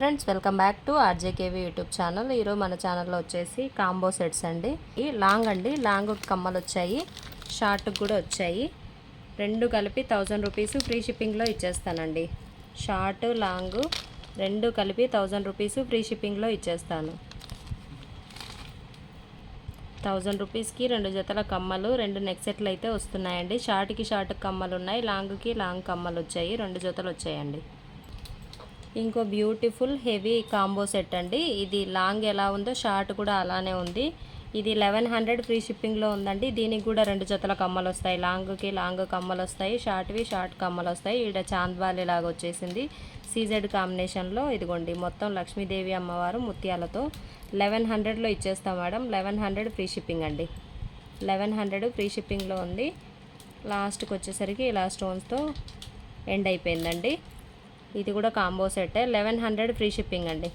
Friends welcome back to RJKV YouTube channel. ఈరోజు మన ఛానల్లో వచ్చేసి కాంబో సెట్స్ అండి. ఈ లాంగ్ అండి, లాంగ్ కమ్మలు వచ్చాయి, షార్ట్ కూడా వచ్చాయి. రెండు కలిపి 1000 రూపీస్ ఫ్రీ షిప్పింగ్లో ఇచ్చేస్తానండి. షార్ట్ లాంగ్ రెండు కలిపి 1000 రూపీస్ ఫ్రీ షిప్పింగ్లో ఇచ్చేస్తాను. 1000 రూపీస్కి రెండు జతల కమ్మలు, రెండు నెక్ సెట్లు అయితే వస్తున్నాయండి. షార్ట్కి షార్ట్ కమ్మలు ఉన్నాయి, లాంగ్కి లాంగ్ కమ్మలు వచ్చాయి, రెండు జతలు వచ్చాయండి. ఇంకో బ్యూటిఫుల్ హెవీ కాంబో సెట్ అండి. ఇది లాంగ్ ఎలా ఉందో షార్ట్ కూడా అలానే ఉంది. ఇది 1100 ఫ్రీ షిప్పింగ్లో ఉందండి. దీనికి కూడా రెండు జతల కమ్మలు వస్తాయి. లాంగ్కి లాంగ్ కమ్మలు వస్తాయి, షార్ట్వి షార్ట్ కమ్మలు వస్తాయి. ఇక్కడ చాంద్వాలి లాగా వచ్చేసింది సీజెడ్ కాంబినేషన్లో. ఇదిగోండి మొత్తం లక్ష్మీదేవి అమ్మవారు ముత్యాలతో 1100లో ఇచ్చేస్తాం మేడం. 1100 ఫ్రీ షిప్పింగ్ అండి. 1100 ఫ్రీ షిప్పింగ్లో ఉంది. లాస్ట్కి వచ్చేసరికి ఇలా స్టోన్స్తో ఎండ్ అయిపోయిందండి. ఇది కూడా కాంబో సెట్ 1100 ఫ్రీ షిప్పింగ్ అండి.